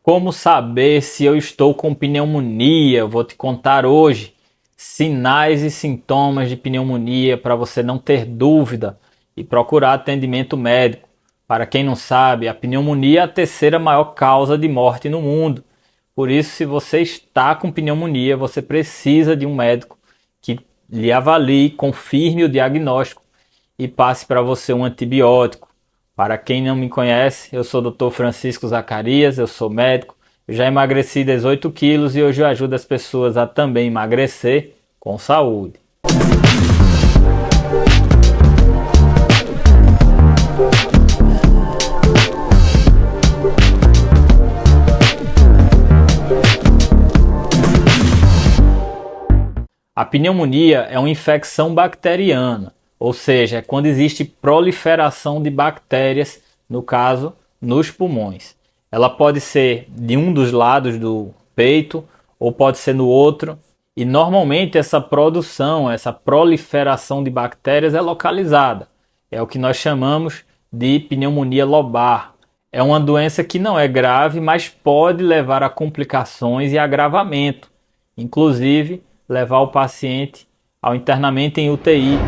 Como saber se eu estou com pneumonia? Eu vou te contar hoje sinais e sintomas de pneumonia para você não ter dúvida e procurar atendimento médico. Para quem não sabe, a pneumonia é a terceira maior causa de morte no mundo. Por isso, se você está com pneumonia, você precisa de um médico que lhe avalie, confirme o diagnóstico e passe para você um antibiótico. Para quem não me conhece, eu sou o Dr. Francisco Zacarias, eu sou médico, eu já emagreci 18 quilos e hoje eu ajudo as pessoas a também emagrecer com saúde. A pneumonia é uma infecção bacteriana, ou seja, é quando existe proliferação de bactérias, no caso, nos pulmões. Ela pode ser de um dos lados do peito ou pode ser no outro, e normalmente essa produção, essa proliferação de bactérias é localizada. É o que nós chamamos de pneumonia lobar. É uma doença que não é grave, mas pode levar a complicações e agravamento, inclusive levar o paciente ao internamento em UTI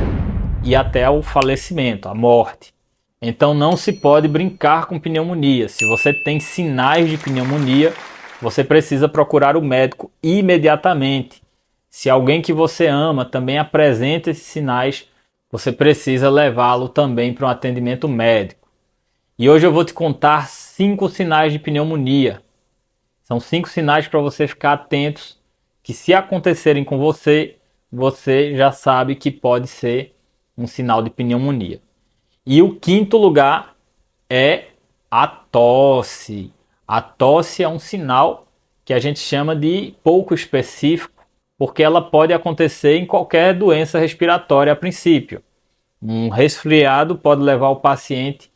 e até ao falecimento, à morte. Então não se pode brincar com pneumonia. Se você tem sinais de pneumonia, você precisa procurar o médico imediatamente. Se alguém que você ama também apresenta esses sinais, você precisa levá-lo também para um atendimento médico. E hoje eu vou te contar 5 sinais de pneumonia. São 5 sinais para você ficar atentos, que se acontecerem com você, você já sabe que pode ser um sinal de pneumonia. E o quinto lugar é a tosse. A tosse é um sinal que a gente chama de pouco específico, porque ela pode acontecer em qualquer doença respiratória a princípio. Um resfriado pode levar o paciente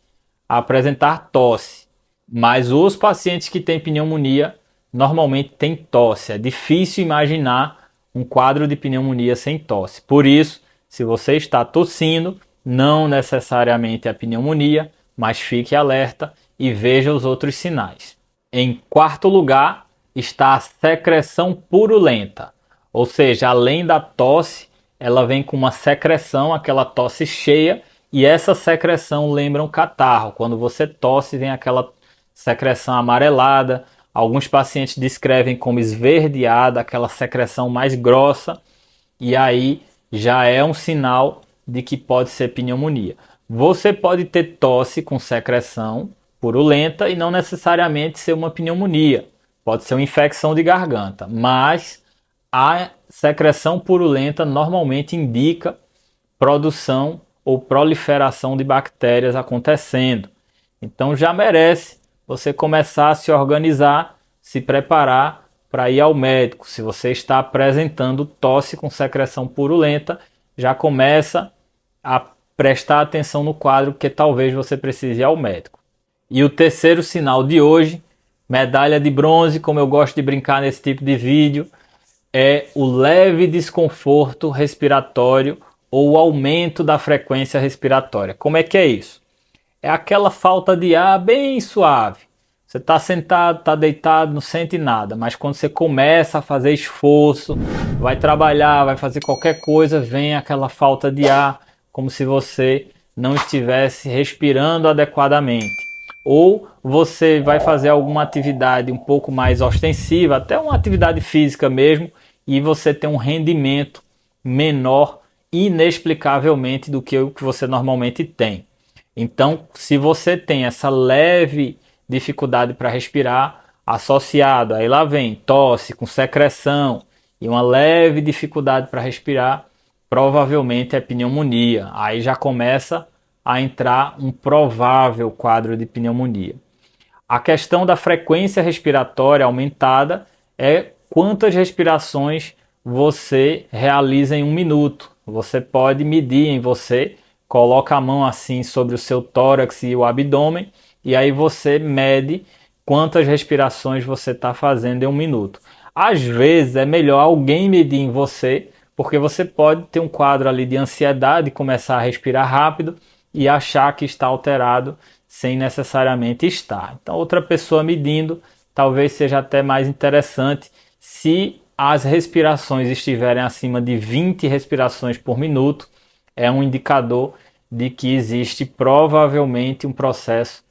a apresentar tosse, mas os pacientes que têm pneumonia normalmente têm tosse. É difícil imaginar um quadro de pneumonia sem tosse. Por isso, se você está tossindo, não necessariamente é pneumonia, mas fique alerta e veja os outros sinais. Em quarto lugar está a secreção purulenta, ou seja, além da tosse, ela vem com uma secreção, aquela tosse cheia, e essa secreção lembra um catarro. Quando você tosse, vem aquela secreção amarelada. Alguns pacientes descrevem como esverdeada, aquela secreção mais grossa, e aí já é um sinal de que pode ser pneumonia. Você pode ter tosse com secreção purulenta e não necessariamente ser uma pneumonia. Pode ser uma infecção de garganta, mas a secreção purulenta normalmente indica produção ou proliferação de bactérias acontecendo. Então já merece você começar a se organizar, se preparar para ir ao médico. Se você está apresentando tosse com secreção purulenta, já começa a prestar atenção no quadro, porque talvez você precise ir ao médico. E o terceiro sinal de hoje, medalha de bronze, como eu gosto de brincar nesse tipo de vídeo, é o leve desconforto respiratório ou o aumento da frequência respiratória. Como é que é isso? É aquela falta de ar bem suave. Você está sentado, está deitado, não sente nada, mas quando você começa a fazer esforço, vai trabalhar, vai fazer qualquer coisa, vem aquela falta de ar, como se você não estivesse respirando adequadamente. Ou você vai fazer alguma atividade um pouco mais ostensiva, até uma atividade física mesmo, e você tem um rendimento menor inexplicavelmente do que o que você normalmente tem. Então, se você tem essa leve dificuldade para respirar, associado, aí lá vem tosse com secreção e uma leve dificuldade para respirar, provavelmente é pneumonia. Aí já começa a entrar um provável quadro de pneumonia. A questão da frequência respiratória aumentada é quantas respirações você realiza em um minuto. Você pode medir em você, coloca a mão assim sobre o seu tórax e o abdômen, e aí você mede quantas respirações você está fazendo em um minuto. Às vezes é melhor alguém medir em você, porque você pode ter um quadro ali de ansiedade, começar a respirar rápido e achar que está alterado sem necessariamente estar. Então outra pessoa medindo talvez seja até mais interessante se as respirações estiverem acima de 20 respirações por minuto. É um indicador de que existe provavelmente um processo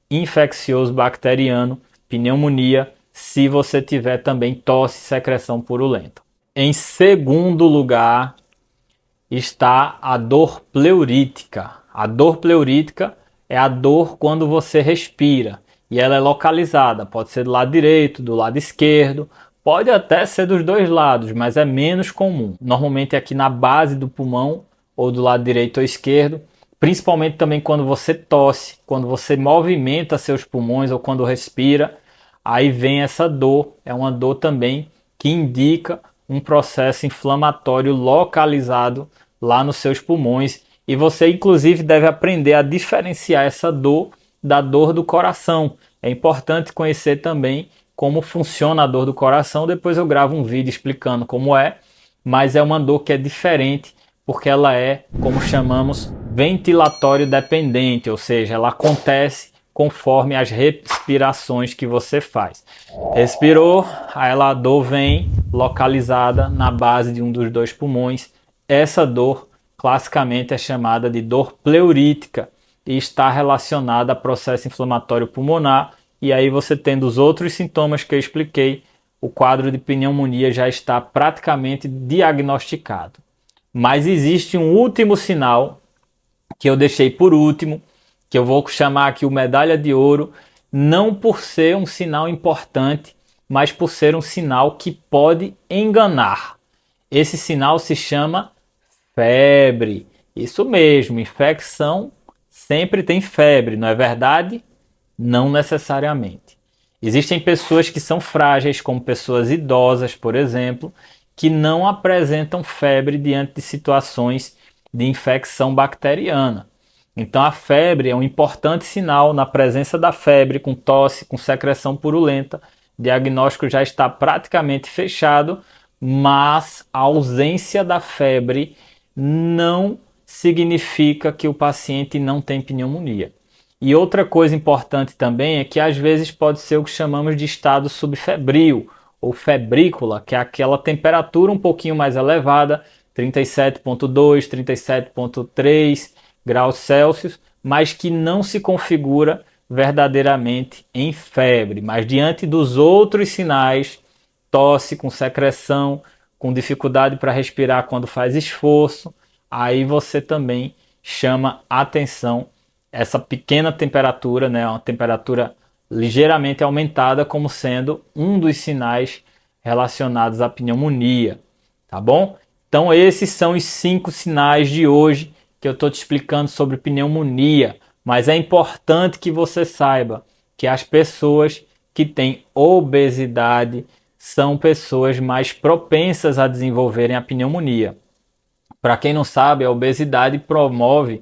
infeccioso bacteriano, pneumonia, se você tiver também tosse e secreção purulenta. Em segundo lugar está a dor pleurítica. A dor pleurítica é a dor quando você respira e ela é localizada, pode ser do lado direito, do lado esquerdo, pode até ser dos dois lados, mas é menos comum. Normalmente é aqui na base do pulmão, ou do lado direito ou esquerdo, principalmente também quando você tosse, quando você movimenta seus pulmões ou quando respira, aí vem essa dor. É uma dor também que indica um processo inflamatório localizado lá nos seus pulmões, e você inclusive deve aprender a diferenciar essa dor da dor do coração. É importante conhecer também como funciona a dor do coração. Depois eu gravo um vídeo explicando como é, mas é uma dor que é diferente porque ela é, como chamamos, ventilatório dependente, ou seja, ela acontece conforme as respirações que você faz. Respirou, aí a dor vem localizada na base de um dos dois pulmões. Essa dor classicamente é chamada de dor pleurítica e está relacionada a processo inflamatório pulmonar. E aí você tendo os outros sintomas que eu expliquei, o quadro de pneumonia já está praticamente diagnosticado. Mas existe um último sinal que eu deixei por último, que eu vou chamar aqui o medalha de ouro, não por ser um sinal importante, mas por ser um sinal que pode enganar. Esse sinal se chama febre. Isso mesmo, infecção sempre tem febre, não é verdade? Não necessariamente. Existem pessoas que são frágeis, como pessoas idosas, por exemplo, que não apresentam febre diante de situações de infecção bacteriana. Então a febre é um importante sinal. Na presença da febre, com tosse, com secreção purulenta, o diagnóstico já está praticamente fechado, mas a ausência da febre não significa que o paciente não tem pneumonia. E outra coisa importante também é que às vezes pode ser o que chamamos de estado subfebril ou febrícula, que é aquela temperatura um pouquinho mais elevada, 37,2, 37,3 graus Celsius, mas que não se configura verdadeiramente em febre. Mas diante dos outros sinais, tosse com secreção, com dificuldade para respirar quando faz esforço, aí você também chama atenção essa pequena temperatura, né, uma temperatura ligeiramente aumentada, como sendo um dos sinais relacionados à pneumonia, tá bom? Então esses são os 5 sinais de hoje que eu estou te explicando sobre pneumonia, mas é importante que você saiba que as pessoas que têm obesidade são pessoas mais propensas a desenvolverem a pneumonia. Para quem não sabe, a obesidade promove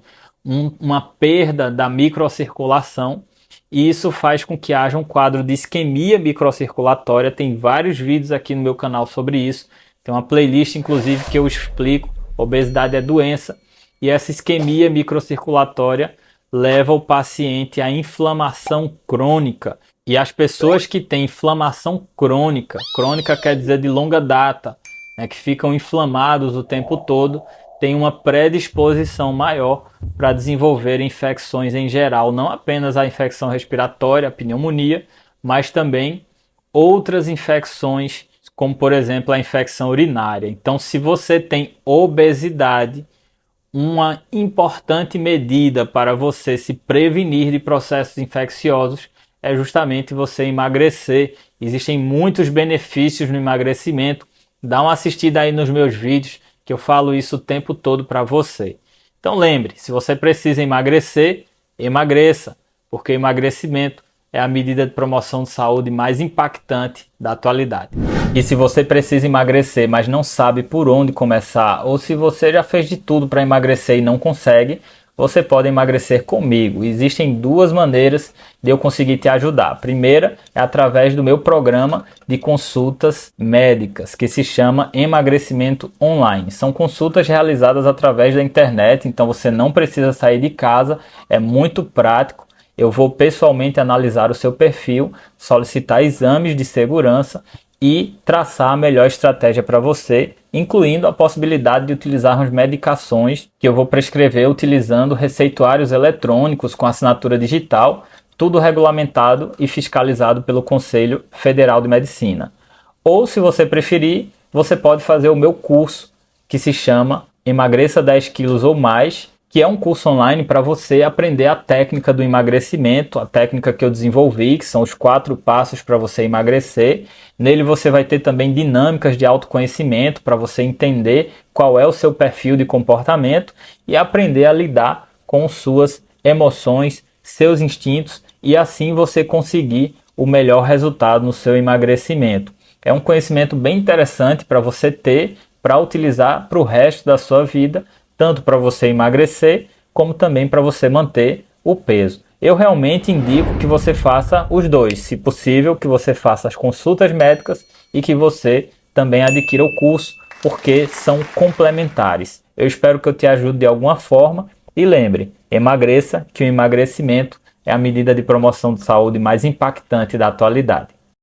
uma perda da microcirculação, e isso faz com que haja um quadro de isquemia microcirculatória. Tem vários vídeos aqui no meu canal sobre isso. Tem uma playlist, inclusive, que eu explico. Obesidade é doença. E essa isquemia microcirculatória leva o paciente à inflamação crônica. E as pessoas que têm inflamação crônica, crônica quer dizer de longa data, né, que ficam inflamados o tempo todo, tem uma predisposição maior para desenvolver infecções em geral, não apenas a infecção respiratória, a pneumonia, mas também outras infecções, como por exemplo a infecção urinária. Então, se você tem obesidade, uma importante medida para você se prevenir de processos infecciosos é justamente você emagrecer. Existem muitos benefícios no emagrecimento. Dá uma assistida aí nos meus vídeos, que eu falo isso o tempo todo para você. Então lembre, se você precisa emagrecer, emagreça, porque emagrecimento é a medida de promoção de saúde mais impactante da atualidade. E se você precisa emagrecer, mas não sabe por onde começar, ou se você já fez de tudo para emagrecer e não consegue, você pode emagrecer comigo. Existem 2 maneiras de eu conseguir te ajudar. A primeira é através do meu programa de consultas médicas, que se chama Emagrecimento Online. São consultas realizadas através da internet, então você não precisa sair de casa, é muito prático. eu vou pessoalmente analisar o seu perfil, solicitar exames de segurança e traçar a melhor estratégia para você, incluindo a possibilidade de utilizarmos medicações que eu vou prescrever utilizando receituários eletrônicos com assinatura digital, tudo regulamentado e fiscalizado pelo Conselho Federal de Medicina. Ou, se você preferir, você pode fazer o meu curso, que se chama Emagreça 10 quilos ou mais, que é um curso online para você aprender a técnica do emagrecimento, a técnica que eu desenvolvi, que são os 4 passos para você emagrecer. Nele você vai ter também dinâmicas de autoconhecimento para você entender qual é o seu perfil de comportamento e aprender a lidar com suas emoções, seus instintos e assim você conseguir o melhor resultado no seu emagrecimento. É um conhecimento bem interessante para você ter, para utilizar para o resto da sua vida, tanto para você emagrecer, como também para você manter o peso. Eu realmente indico que você faça os dois, se possível, que você faça as consultas médicas e que você também adquira o curso, porque são complementares. Eu espero que eu te ajude de alguma forma e lembre, emagreça, que o emagrecimento é a medida de promoção de saúde mais impactante da atualidade.